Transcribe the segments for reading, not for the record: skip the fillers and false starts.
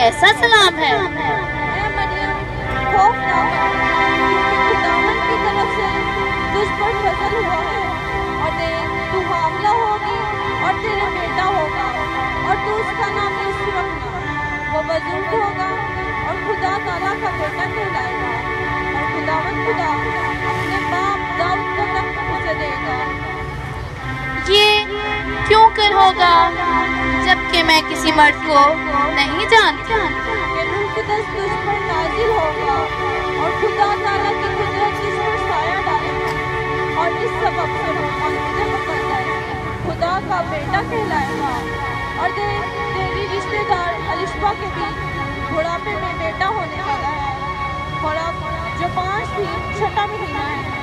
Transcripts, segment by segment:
कैसा सलाम है? ऐ मरियम, खौफ ना कर, क्योंकि खुदावंद की तरफ से तुझ पर फजल हुआ है। और देख, तू हामला होगी और तेरे बेटा होगा, और तू उसका नाम यीशु रखना। वो बुजुर्ग होगा और खुदा ताला का बेटा कहलाएगा, और खुदावंद खुदा अपने बाप दाऊद का तख्त उसे देगा। ये क्यों कर होगा, जबकि मैं किसी मर्द को नहीं जानती? कि रूह कुदस तुझ पर नाजिल होगा, और खुदा ताला की कुदरत तुझ पर साया डालेगा, और इस सबब से मौजूद मुकद्दस खुदा का बेटा कहलाएगा। और देख, तेरी रिश्तेदार अलिशबा के भी बुढ़ापे में बेटा होने वाला है, और अब जो 5 भी 6वां महीना है।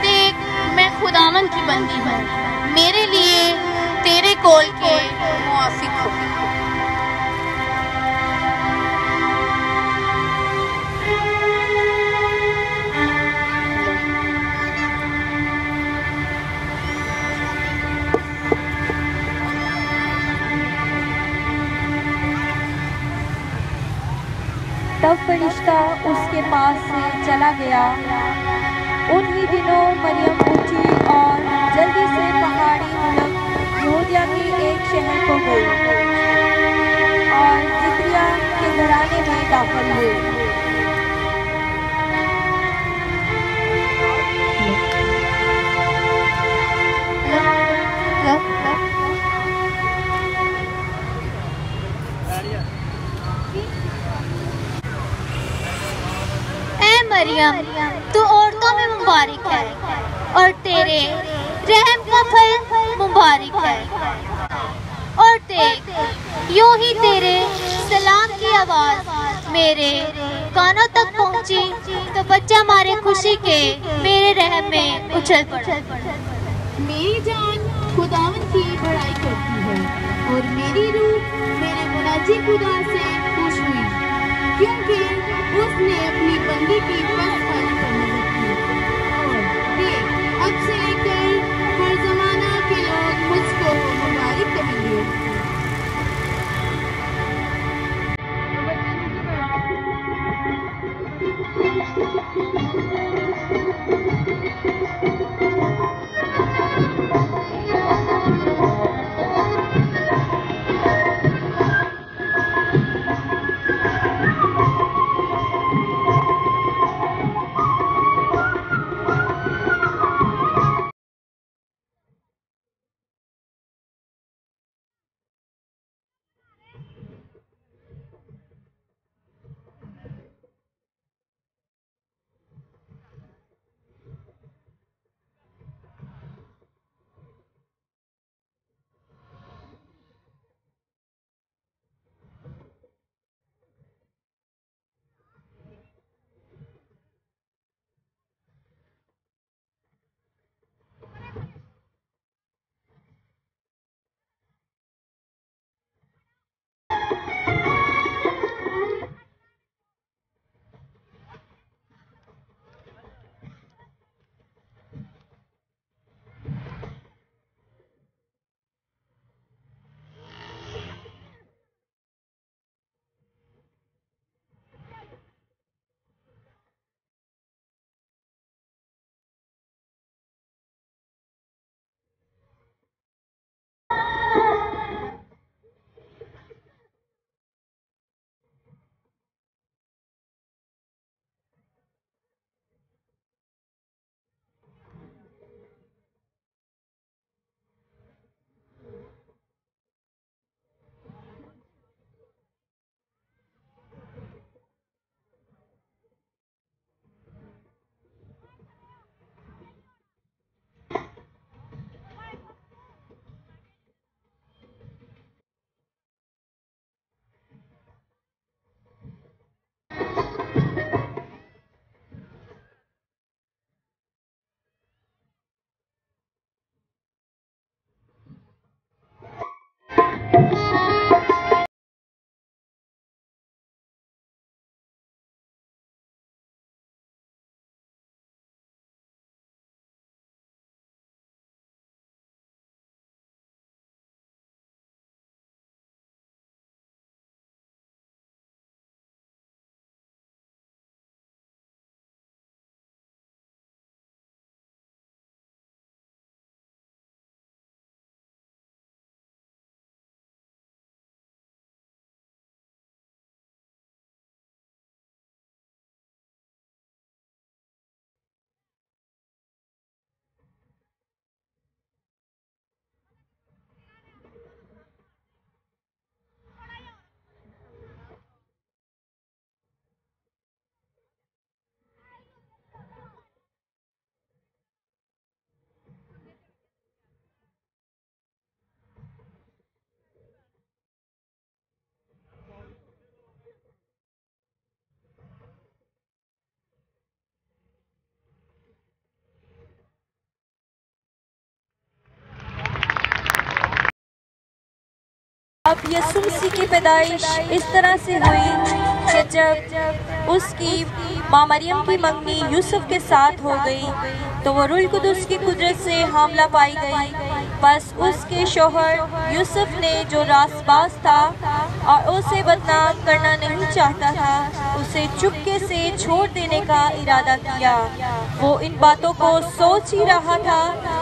देख, मैं खुदावन की बंदी हूँ, मेरे लिए तेरे कौल के मुआफिक हो। तब फरिश्ता उसके पास से चला गया। उन्हीं दिनों मरियम उठी और जल्दी से पहाड़ी मुल्क यहूदिया के एक शहर को गई और जिक्रिया के घराने में दाखिल हुई। मरियम, तू औरतों में मुबारक है, और तेरे रहम का फल मुबारक है। और देख, यूं ही तेरे सलाम की आवाज मेरे कानों तक पहुंची तो बच्चा मारे खुशी के मेरे रहम में उछल पड़ा। मेरी जान खुदावन की बड़ाई करती है, और मेरी रूह मेरे मुनाजी खुदा से खुश हुई, क्योंकि उसने अपनी बंदी की पसपाली पर नजर की। और देख, अब से लेकर हर जमाना के लोग मुझको मुबारक कहेंगे। अब यीशु मसीह की पैदाइश इस तरह से हुई कि जब उसकी माँ मरियम की मंगनी यूसुफ के साथ हो गई तो वो रूह कुदस की कुदरत से हामला पाई गई। बस उसके शोहर यूसुफ ने जो रासबाज था और उसे बदनाम करना नहीं चाहता था, उसे चुपके से छोड़ देने का इरादा किया। वो इन बातों को सोच ही रहा था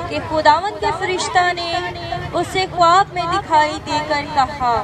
कि खुदावंद के फरिश्ता ने उसे ख्वाब में दिखाई देकर कहा,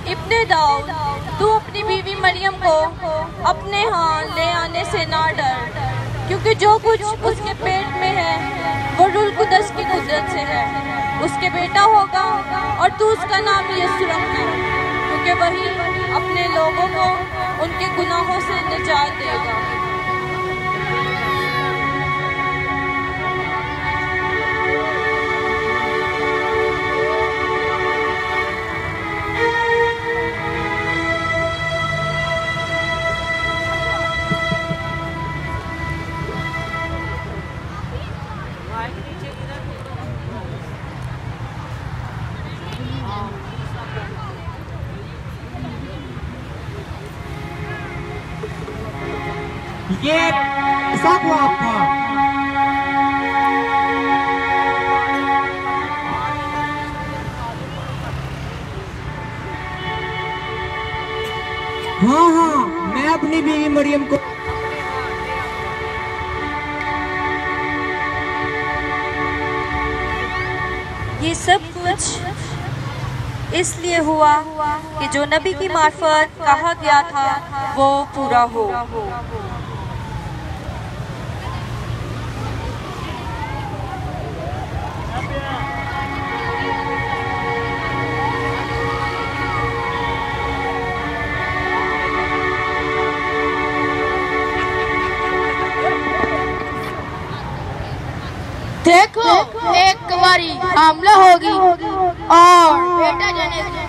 इब्ने दाऊद, तू अपनी बीवी मरियम को अपने यहाँ ले आने से ना डर, क्योंकि जो कुछ उसके पेट में है वो रूह कुदस की कुदरत से है। उसके बेटा होगा और तू उसका नाम यीशु रखना, क्योंकि वही अपने लोगों को उनके गुनाहों से निजात देगा। ये सब आपका हाँ, मैं अपनी बीवी मरियम को ये सब कुछ इसलिए हुआ कि जो नबी की मार्फत कहा गया था वो पूरा हो। देखो, एक कुंवारी हामला होगी और बेटा जनेगी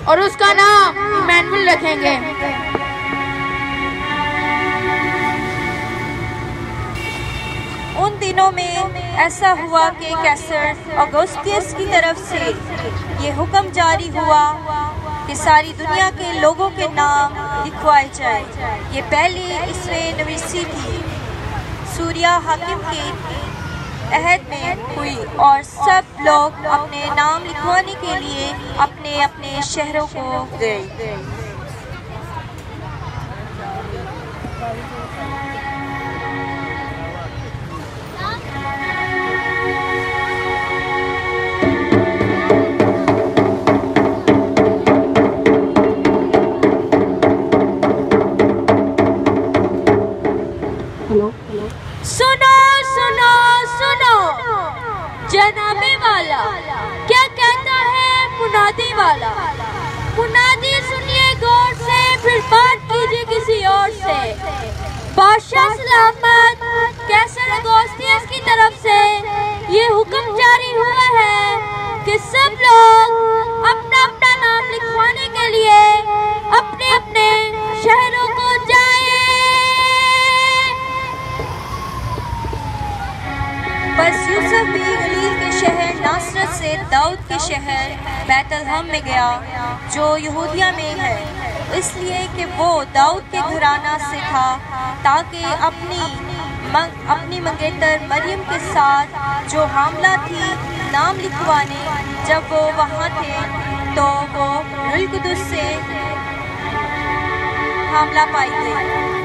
और उसका नाम इमैनुअल रखेंगे। उन दिनों में ऐसा हुआ कि कैसर ऑगस्टस की तरफ से ये हुक्म जारी हुआ कि सारी दुनिया के लोगों के नाम लिखवाए जाए। ये पहली इसमें नवीसी थी सूर्या हाकिम के अहद में हुई और सब लोग अपने नाम लिखवाने के लिए अपने अपने शहरों को गए। सुनो सुनो सुनो, जनाबे वाला क्या कहता है मुनादी वाला। मुनादी सुनिए गौर से, फिर बात कीजिए किसी और से। बादशाह सलामत कैसर ऑगस्टस की तरफ से ये हुक्म जारी हुआ है कि सब लोग अपना अपना नाम लिखवाने के लिए अपने अपने शहरों को जाएं। बस यूसुफ भी गलील के शहर नासरत से दाऊद के शहर बैतलहम में गया जो यहूदिया में है, इसलिए कि वो दाऊद के घराना से था, ताकि अपनी मंगेतर मरियम के साथ जो हामला थी नाम लिखवाने। जब वो वहाँ थे तो वो रूह कुदस से हामला पाई गई।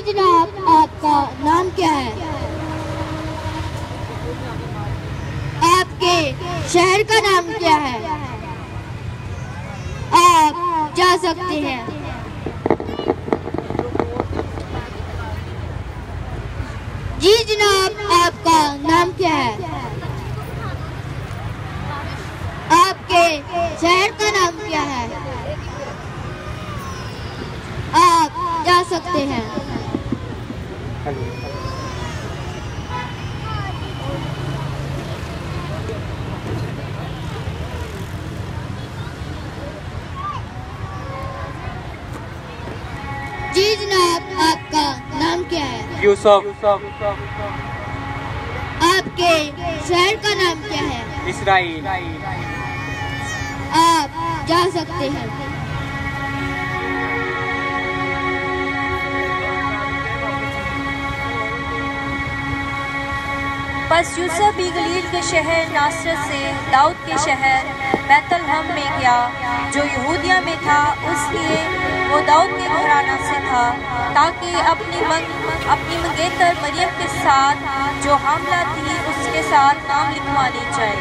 जनाब, आपका नाम क्या है? आपके शहर का नाम क्या है? आप जा सकते हैं। जी जनाब, आपका नाम क्या है? आपके शहर का नाम क्या है? आप जा सकते हैं। जी जनाब, आपका नाम क्या है? यूसुफ। आपके शहर का नाम क्या है? इसराइल। आप जा सकते हैं। बस यूसुफ भी गलील के शहर नासरत से दाऊद के शहर बैतलहम में गया जो यहूदिया में था, इसलिए वो दाऊद के घराना से था, ताकि अपनी मंगेतर मरियम के साथ जो हामला थी उसके साथ नाम लिखवाने जाए।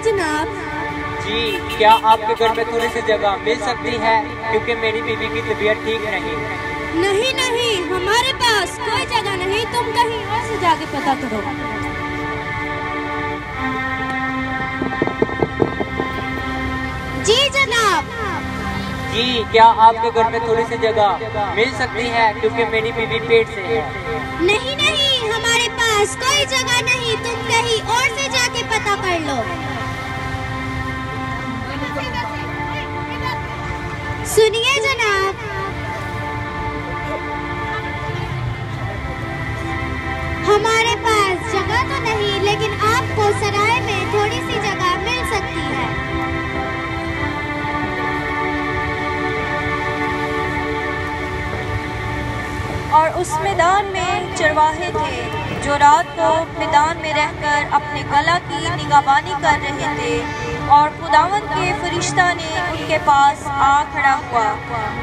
जनाब। जी, क्या आपके घर में थोड़ी सी जगह मिल सकती है, क्योंकि मेरी बीवी की तबीयत ठीक नहीं। नहीं नहीं, हमारे पास कोई जगह नहीं, तुम कहीं और से जाके पता करो। जी जनाब। जी, क्या आपके घर में थोड़ी सी जगह मिल सकती है, क्योंकि मेरी बीवी पेट से है। नहीं नहीं, हमारे पास कोई जगह नहीं, तुम कहीं और से जाके पता कर लो। सुनिए जनाब, हमारे पास जगह तो नहीं, लेकिन आपको सराय में थोड़ी सी जगह मिल सकती है। और उस मैदान में चरवाहे थे जो रात को मैदान में रहकर अपने गला की निगहबानी कर रहे थे, और खुदावंद के फरिश्ता ने उनके पास आ खड़ा हुआ,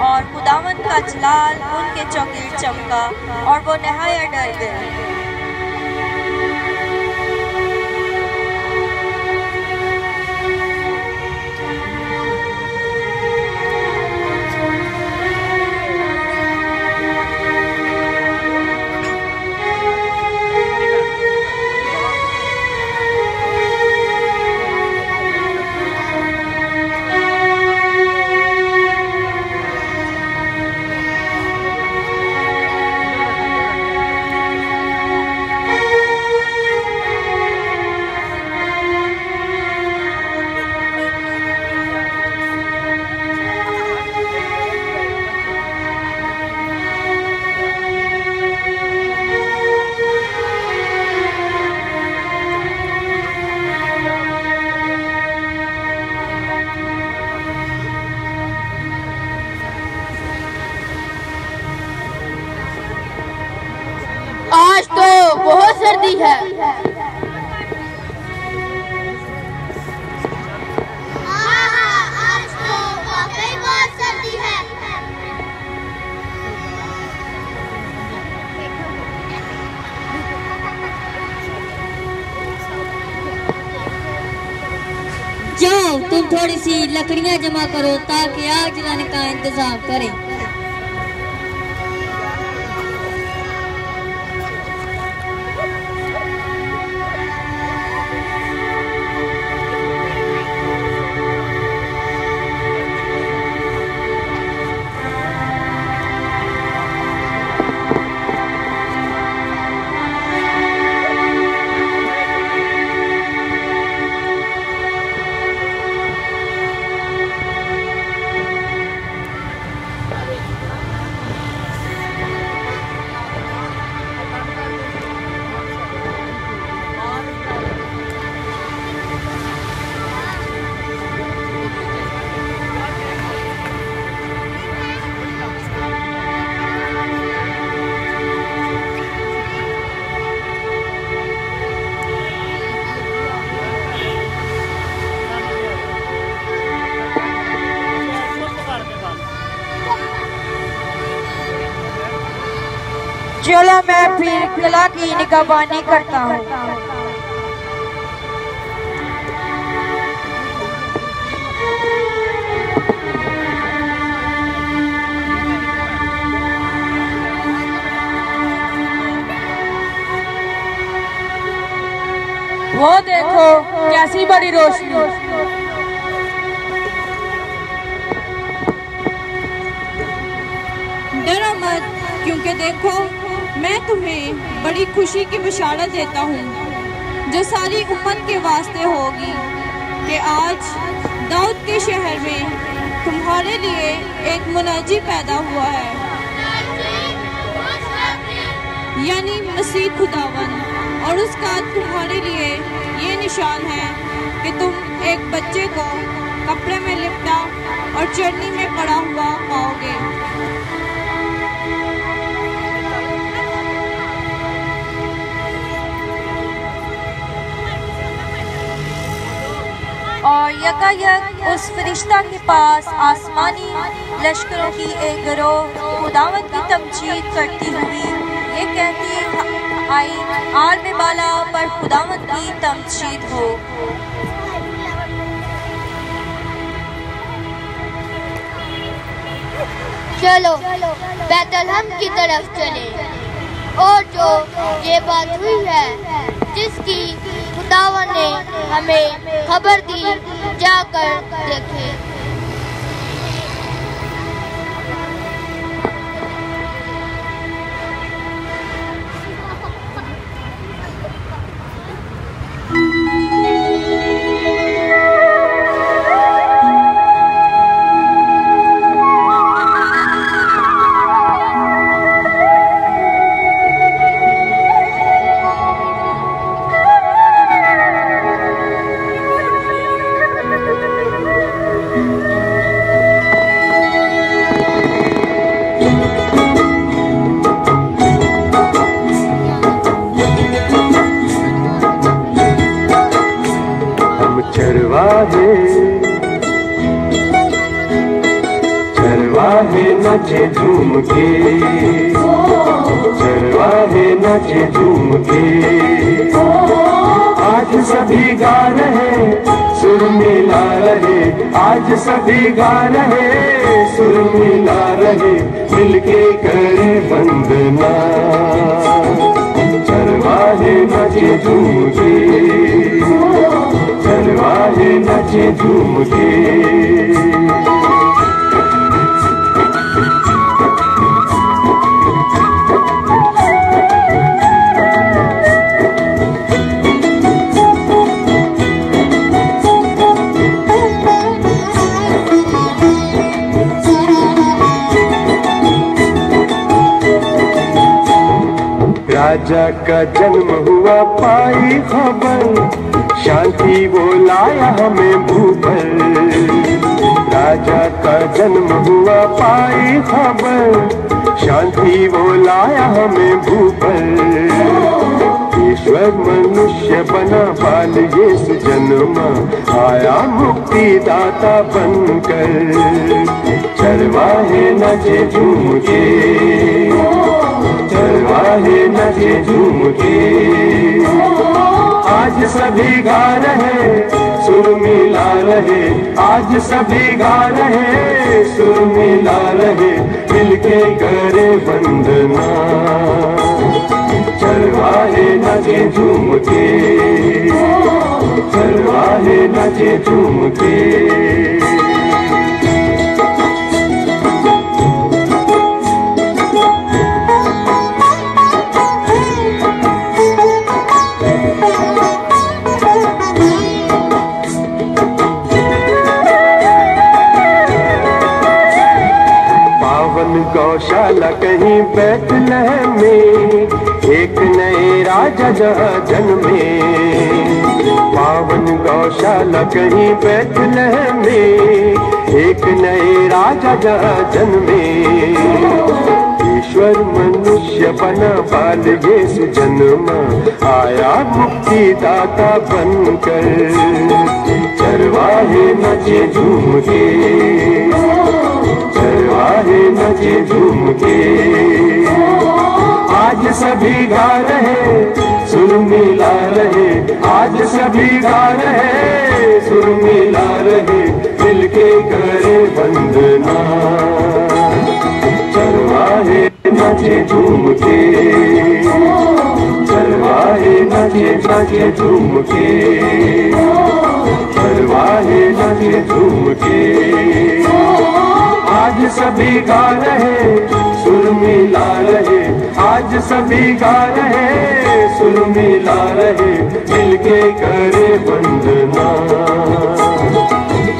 और खुदावंद का जलाल उनके चौगिर्द चमका, और वो नहाया डर गए। आज तो बहुत सर्दी है। आज तो वाकई बहुत सर्दी है। जाओ, तुम थोड़ी सी लकड़ियां जमा करो ताकि आग जलाने का इंतजाम करें। चलो मैं फिर कला की निगहबानी करता हूँ। वो देखो कैसी बड़ी रोशनी। डरो मत, क्योंकि देखो मैं तुम्हें बड़ी खुशी की बशारत देता हूँ जो सारी उम्मत के वास्ते होगी कि आज दाऊद के शहर में तुम्हारे लिए एक मुनाजी पैदा हुआ है, यानी मसीह खुदावन। और उसका तुम्हारे लिए ये निशान है कि तुम एक बच्चे को कपड़े में लिपटा और चरनी में पड़ा हुआ पाओगे। और यकायक उस फरिश्ता के पास आसमानी लश्करों की एक गिरोह खुदावत की तमजीद करती हुई ये कहती आई, आल में बाला पर खुदावत की तमजीद हो। चलो बैतलहम की तरफ चले और जो ये बात हुई है जिसकी खुदावन ने हमें खबर दी, जाकर देखें। चरवाहे नाचे झूम के, चरवाहे नाचे झूम के। आज सभी गा रहे सुर मिला रहे, आज सभी गा रहे सुर मिला रहे, मिलके करे वंदना। चरवाहे नाचे झूम के, चरवाहे नाचे झूम के। राजा का जन्म हुआ पाई खबर, शांति वो लाया हमें भूपर। राजा का जन्म हुआ पाई खबर, शांति वो लाया हमें भूपर। ईश्वर मनुष्य बना बाल यीशु जन्मा, आया मुक्ति दाता बनकर। चरवाहे नाचे झूम के, चरवाहे नाचे झूम के। आज सभी गा रहे सुर मिला रहे, आज सभी गा रहे सुर मिला रहे, मिलके करे वंदना। चरवाहे नाचे झूम के, चरवाहे नाचे झूम के। गौशाला कहीं बैतलहम में, एक नए राजा जहाँ जन्मे। पावन गौशाला कहीं बैतलहम में, एक नए राजा जहाँ जन्मे। ईश्वर मनुष्य बना बाल यीशु जन्मा, आया मुक्ति दाता बनकर। चरवाहे नाचे झूम के, चरवाहे नाचे झूम के। आज सभी गा रहे सुर मिला रहे, आज सभी गा रहे सुर मिला रहे, मिलके करे वंदना। चरवाहे नाचे झूम के, चरवाहे नाचे नाचे झूम के, चरवाहे नाचे झूम के, आज सभी गा रहे सुर मिला रहे, आज सभी गा रहे सुर मिला रहे, मिलके करे वंदना।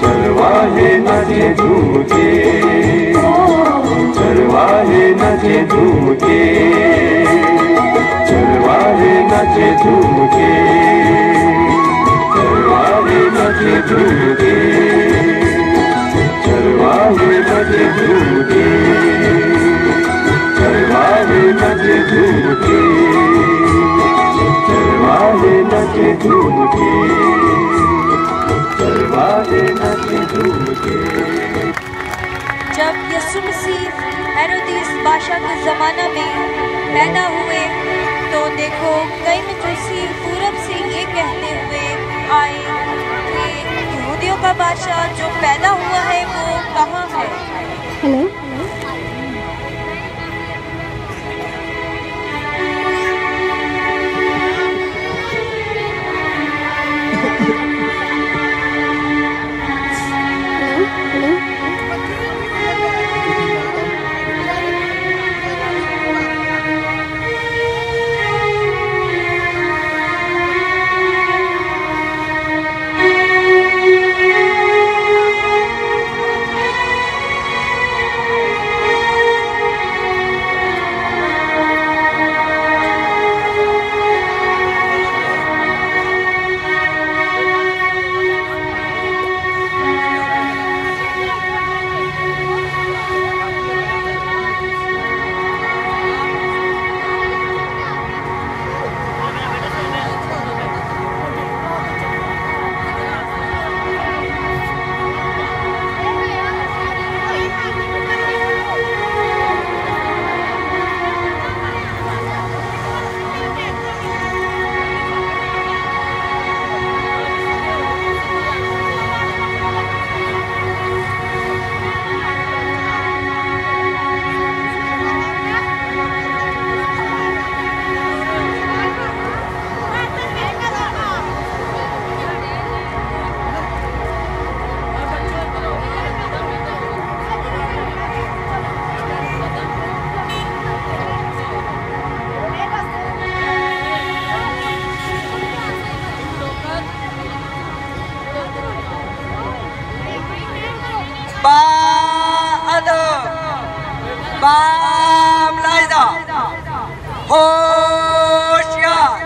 चरवाहे नाचे झूम के, चरवाहे नाचे झूम के, चरवाहे नाचे झूम के, चरवाहे नाचे झूम के, चरवाहे नाचे झूम के, चरवाहे नाचे झूम के, चरवाहे नाचे झूम के, चरवाहे नाचे झूम के। जब यीशु मसीह हेरोदेस बादशाह के ज़माना में पैदा हुए तो देखो कई मजूसी पूरब से ये कहते हुए आए कि यहूदियों का बादशाह जो पैदा हुआ है वो कहाँ है। हेलो, होशियार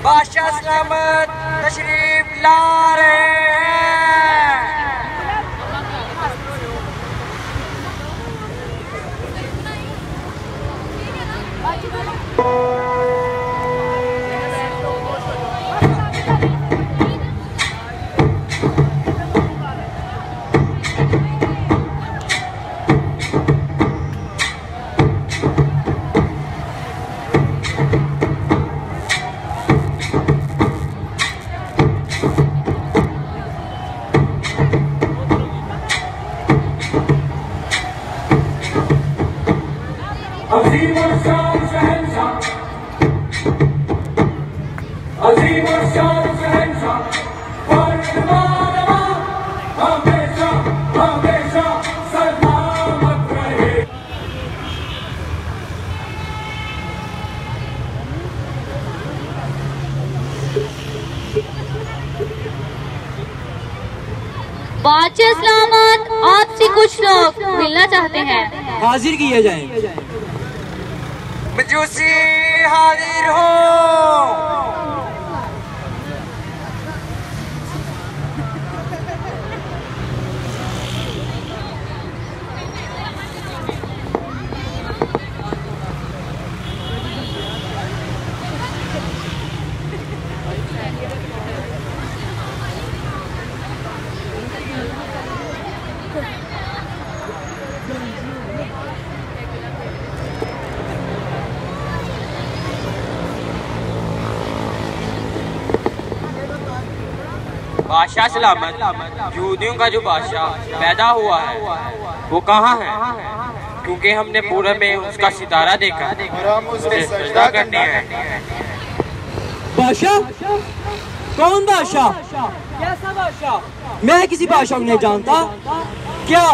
बादशाह सलामत तशरीफ ला रहे हैं। अजीम और शान शहंशाह, अजीम और शान शहंशाह, हमेशा हमेशा सलामत रहे। बादशाह सलामत, आपसे कुछ लोग मिलना चाहते हैं। हाजिर किए जाएं। मजूसी हाजिर हो। बादशाह सलामत, यहूदियों का जो बादशाह पैदा हुआ है वो कहाँ है? क्योंकि हमने पूरब में उसका सितारा देखा और हम उसे सजदा करने हैं। बादशाह? कौन बादशाह? कैसा बादशाह? मैं किसी बादशाह को नहीं जानता। क्या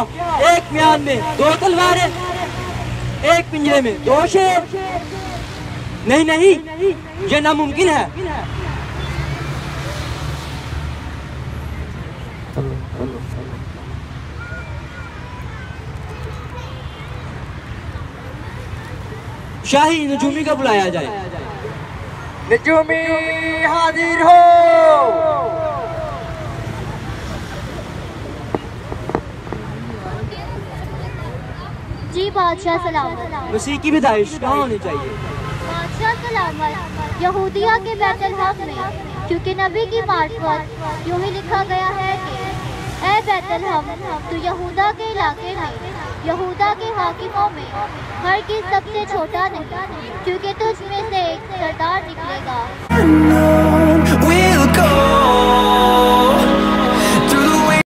एक म्यान में 2 तलवारें, एक पिंजरे में 2 शेर? नहीं नहीं, ये नामुमकिन है। शाही नजूमी का बुलाया जाए। नजूमी हाजिर हो। जी बादशाह सलामत। मसीह की विदाइश कहाँ होनी चाहिए? बादशाह सलामत, यहूदिया के बैतलहम में, क्योंकि नबी की मार्फत यूं ही लिखा गया है कि ए बैतलहम, तू यहूदा के इलाके में, यहूदा के हाकिमों में हर की सबसे छोटा नहीं, क्योंकि तुझ में से एक सरदार निकलेगा।